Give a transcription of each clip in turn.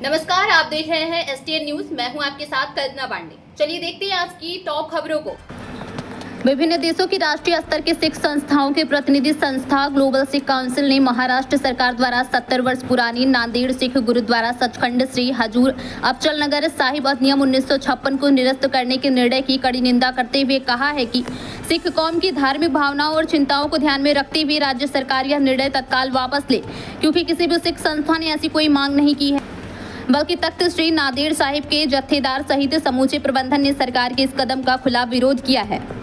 नमस्कार, आप देख रहे हैं STN न्यूज। मैं हूं आपके साथ कल्पना पांडे। चलिए देखते हैं आज की टॉप खबरों को। विभिन्न देशों की राष्ट्रीय स्तर के सिख संस्थाओं के प्रतिनिधि संस्था ग्लोबल सिख काउंसिल ने महाराष्ट्र सरकार द्वारा 70 वर्ष पुरानी नांदेड़ सिख गुरुद्वारा सचखंड श्री हजूर अबचल नगर साहिब अधिनियम 1956 को निरस्त करने के निर्णय की कड़ी निंदा करते हुए कहा है कि सिख कौम की धार्मिक भावनाओं और चिंताओं को ध्यान में रखते हुए राज्य सरकार यह निर्णय तत्काल वापस ले, क्योंकि किसी भी सिख संस्था ने ऐसी कोई मांग नहीं की है, बल्कि तख्त श्री नांदेड़ साहिब के जत्थेदार सहित समूचे प्रबंधन ने सरकार के इस कदम का खुला विरोध किया है।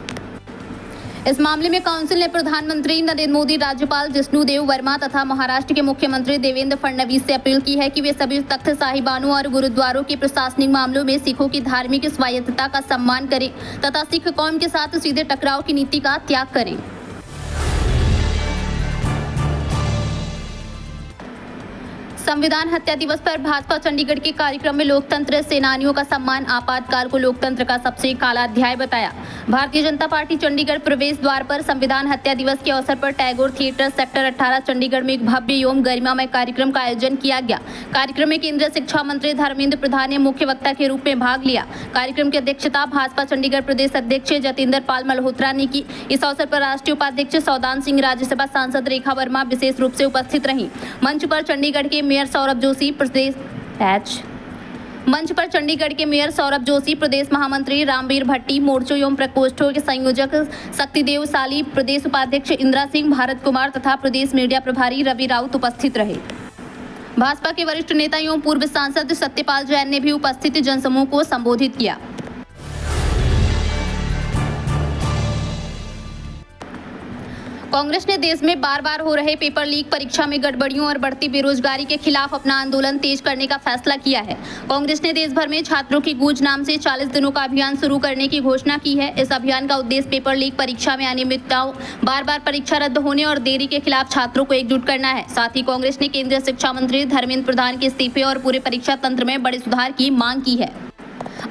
इस मामले में काउंसिल ने प्रधानमंत्री नरेंद्र मोदी, राज्यपाल जिष्णुदेव वर्मा तथा महाराष्ट्र के मुख्यमंत्री देवेंद्र फडणवीस से अपील की है कि वे सभी तख्त साहिबानों और गुरुद्वारों के प्रशासनिक मामलों में सिखों की धार्मिक स्वायत्तता का सम्मान करें तथा सिख कौम के साथ सीधे टकराव की नीति का त्याग करें। संविधान हत्या दिवस पर भाजपा चंडीगढ़ के कार्यक्रम में लोकतंत्र सेनानियों का सम्मान, आपातकाल को लोकतंत्र का सबसे काला अध्याय बताया। भारतीय जनता पार्टी चंडीगढ़ प्रवेश द्वार पर संविधान हत्या दिवस के अवसर पर टैगोर थिएटर सेक्टर 18 चंडीगढ़ में एक भव्य एवं गरिमामय कार्यक्रम का आयोजन किया गया। कार्यक्रम में केंद्रीय शिक्षा मंत्री धर्मेंद्र प्रधान ने मुख्य वक्ता के रूप में भाग लिया। कार्यक्रम की अध्यक्षता भाजपा चंडीगढ़ प्रदेश अध्यक्ष जतेंद्र पाल मल्होत्रा ने की। इस अवसर पर राष्ट्रीय उपाध्यक्ष सौदान सिंह, राज्यसभा सांसद रेखा वर्मा विशेष रूप से उपस्थित रहीं। मंच पर चंडीगढ़ के मेयर सौरभ जोशी, प्रदेश महामंत्री रामवीर भट्टी, मोर्चों एवं प्रकोष्ठों के संयोजक शक्तिदेव साली, प्रदेश उपाध्यक्ष इंदिरा सिंह, भारत कुमार तथा प्रदेश मीडिया प्रभारी रवि राउत उपस्थित रहे। भाजपा के वरिष्ठ नेता एवं पूर्व सांसद सत्यपाल जैन ने भी उपस्थित जनसमूह को संबोधित किया। कांग्रेस ने देश में बार बार हो रहे पेपर लीक, परीक्षा में गड़बड़ियों और बढ़ती बेरोजगारी के खिलाफ अपना आंदोलन तेज करने का फैसला किया है। कांग्रेस ने देश भर में छात्रों की गूंज नाम से 40 दिनों का अभियान शुरू करने की घोषणा की है। इस अभियान का उद्देश्य पेपर लीक, परीक्षा में अनियमितताओं, बार बार परीक्षा रद्द होने और देरी के खिलाफ छात्रों को एकजुट करना है। साथ ही कांग्रेस ने केंद्रीय शिक्षा मंत्री धर्मेंद्र प्रधान के इस्तीफे और पूरे परीक्षा तंत्र में बड़े सुधार की मांग की है।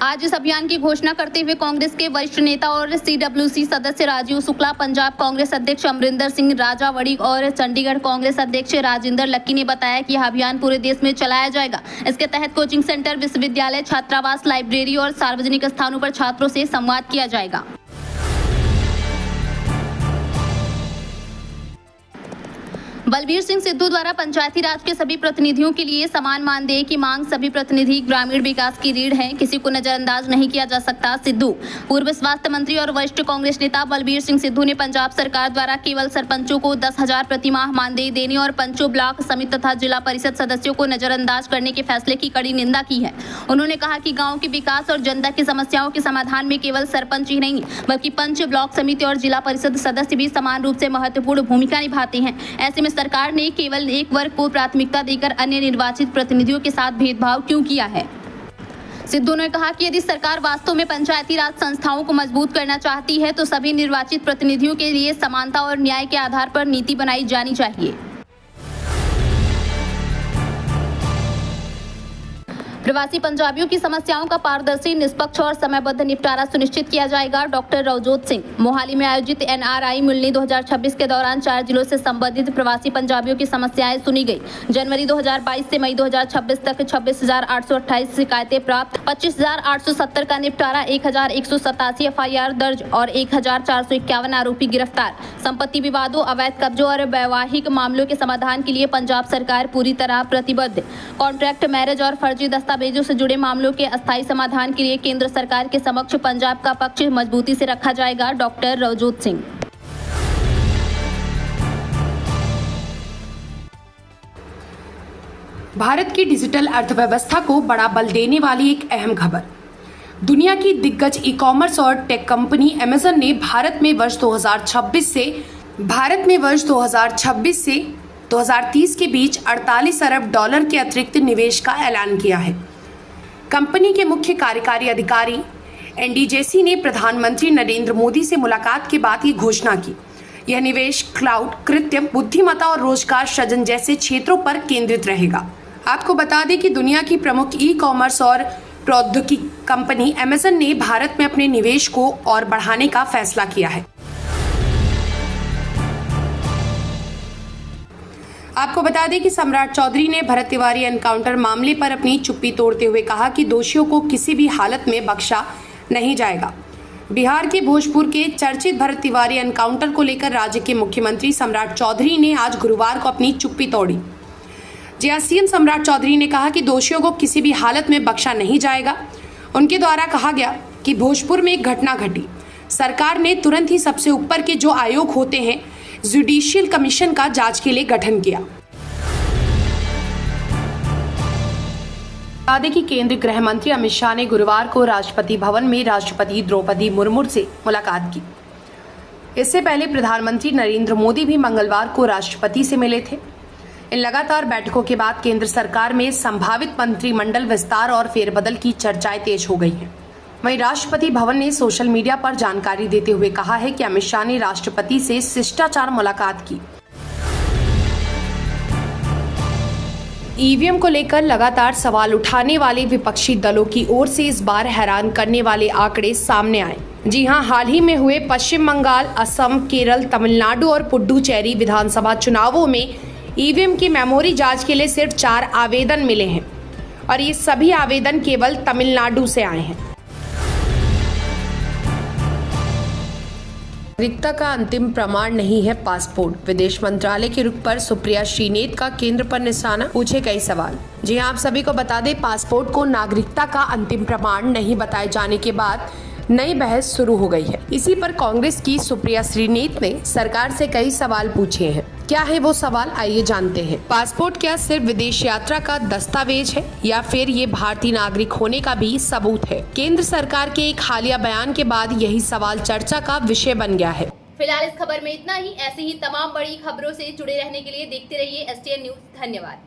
आज इस अभियान की घोषणा करते हुए कांग्रेस के वरिष्ठ नेता और CWC सदस्य राजीव शुक्ला, पंजाब कांग्रेस अध्यक्ष अमरिंदर सिंह राजावड़ी और चंडीगढ़ कांग्रेस अध्यक्ष राजेंद्र लक्की ने बताया कि यह अभियान पूरे देश में चलाया जाएगा। इसके तहत कोचिंग सेंटर, विश्वविद्यालय, छात्रावास, लाइब्रेरी और सार्वजनिक स्थानों पर छात्रों से संवाद किया जाएगा। बलबीर सिंह सिद्धू द्वारा पंचायती राज के सभी प्रतिनिधियों के लिए समान मानदेय की मांग, सभी प्रतिनिधि ग्रामीण विकास की रीढ़ हैं, किसी को नजरअंदाज नहीं किया जा सकता। सिद्धू। पूर्व स्वास्थ्य मंत्री और वरिष्ठ कांग्रेस नेता बलबीर सिंह सिद्धू ने पंजाब सरकार द्वारा केवल सरपंचों को 10,000 प्रति माह मानदेय देने और पंचों, ब्लॉक समिति तथा जिला परिषद सदस्यों को नजरअंदाज करने के फैसले की कड़ी निंदा की है। उन्होंने कहा कि गाँव के विकास और जनता की समस्याओं के समाधान में केवल सरपंच ही नहीं, बल्कि पंच, ब्लॉक समिति और जिला परिषद सदस्य भी समान रूप से महत्वपूर्ण भूमिका निभाते हैं। ऐसे में सरकार ने केवल एक वर्ग को प्राथमिकता देकर अन्य निर्वाचित प्रतिनिधियों के साथ भेदभाव क्यों किया है। सिद्धू ने कहा कि यदि सरकार वास्तव में पंचायती राज संस्थाओं को मजबूत करना चाहती है तो सभी निर्वाचित प्रतिनिधियों के लिए समानता और न्याय के आधार पर नीति बनाई जानी चाहिए। प्रवासी पंजाबियों की समस्याओं का पारदर्शी, निष्पक्ष और समयबद्ध निपटारा सुनिश्चित किया जाएगा। डॉक्टर रवजोत सिंह। मोहाली में आयोजित NRI मिलनी 2026 के दौरान 4 जिलों से संबंधित प्रवासी पंजाबियों की समस्याएं सुनी गई। जनवरी 2022 से मई 2026 तक 26,828 शिकायतें प्राप्त, 25,870 का निपटारा, 1,187 FIR दर्ज और 1,451 आरोपी गिरफ्तार। संपत्ति विवादों, अवैध कब्जों और वैवाहिक मामलों के समाधान के लिए पंजाब सरकार पूरी तरह प्रतिबद्ध। कॉन्ट्रैक्ट मैरिज और फर्जी दस्तावेजों से जुड़े मामलों के अस्थायी समाधान के लिए केंद्र सरकार के समक्ष पंजाब का पक्ष मजबूती से रखा जाएगा। डॉक्टर रवजोत सिंह। भारत की डिजिटल अर्थव्यवस्था को बड़ा बल देने वाली एक अहम खबर। दुनिया की दिग्गज ई-कॉमर्स और टेक कंपनी अमेजन ने भारत में वर्ष 2026 से 2030 के बीच 48 अरब डॉलर के अतिरिक्त निवेश का ऐलान किया है। कंपनी के मुख्य कार्यकारी अधिकारी एंडी जेसी ने प्रधानमंत्री नरेंद्र मोदी से मुलाकात के बाद ये घोषणा की। यह निवेश क्लाउड, कृत्रिम बुद्धिमत्ता और रोजगार सृजन जैसे क्षेत्रों पर केंद्रित रहेगा। आपको बता दें कि दुनिया की प्रमुख ई-कॉमर्स और प्रौद्योगिकी कंपनी अमेजन ने भारत में अपने निवेश को और बढ़ाने का फैसला किया है। आपको बता दें कि सम्राट चौधरी ने भरत तिवारी एनकाउंटर मामले पर अपनी चुप्पी तोड़ते हुए कहा कि दोषियों को किसी भी हालत में बख्शा नहीं जाएगा। बिहार के भोजपुर के चर्चित भरत तिवारी एनकाउंटर को लेकर राज्य के मुख्यमंत्री सम्राट चौधरी ने आज गुरुवार को अपनी चुप्पी तोड़ी। जी सीएम सम्राट चौधरी ने कहा कि दोषियों को किसी भी हालत में बख्शा नहीं जाएगा। उनके द्वारा कहा गया कि भोजपुर में एक घटना घटी, सरकार ने तुरंत ही सबसे ऊपर के जो आयोग होते हैं जुडिशियल कमीशन का जांच के लिए गठन किया। बता दें कि केंद्रीय गृह मंत्री अमित शाह ने गुरुवार को राष्ट्रपति भवन में राष्ट्रपति द्रौपदी मुर्मू से मुलाकात की। इससे पहले प्रधानमंत्री नरेंद्र मोदी भी मंगलवार को राष्ट्रपति से मिले थे। इन लगातार बैठकों के बाद केंद्र सरकार में संभावित मंत्रिमंडल विस्तार और फेरबदल की चर्चाएं तेज हो गई हैं। वहीं राष्ट्रपति भवन ने सोशल मीडिया पर जानकारी देते हुए कहा है कि अमित शाह ने राष्ट्रपति से शिष्टाचार मुलाकात की। ईवीएम को लेकर लगातार सवाल उठाने वाले विपक्षी दलों की ओर से इस बार हैरान करने वाले आंकड़े सामने आए। जी हां, हाल ही में हुए पश्चिम बंगाल, असम, केरल, तमिलनाडु और पुडुचेरी विधानसभा चुनावों में ईवीएम की मेमोरी जांच के लिए सिर्फ 4 आवेदन मिले हैं और ये सभी आवेदन केवल तमिलनाडु से आए हैं। नागरिकता का अंतिम प्रमाण नहीं है पासपोर्ट। विदेश मंत्रालय के रुख पर सुप्रिया श्रीनेत का केंद्र पर निशाना, पूछे कई सवाल। जी हां, आप सभी को बता दें, पासपोर्ट को नागरिकता का अंतिम प्रमाण नहीं बताए जाने के बाद नई बहस शुरू हो गई है। इसी पर कांग्रेस की सुप्रिया श्रीनेत ने सरकार से कई सवाल पूछे हैं। क्या है वो सवाल, आइए जानते हैं। पासपोर्ट क्या सिर्फ विदेश यात्रा का दस्तावेज है या फिर ये भारतीय नागरिक होने का भी सबूत है? केंद्र सरकार के एक हालिया बयान के बाद यही सवाल चर्चा का विषय बन गया है। फिलहाल इस खबर में इतना ही। ऐसे ही तमाम बड़ी खबरों से जुड़े रहने के लिए देखते रहिए STN न्यूज। धन्यवाद।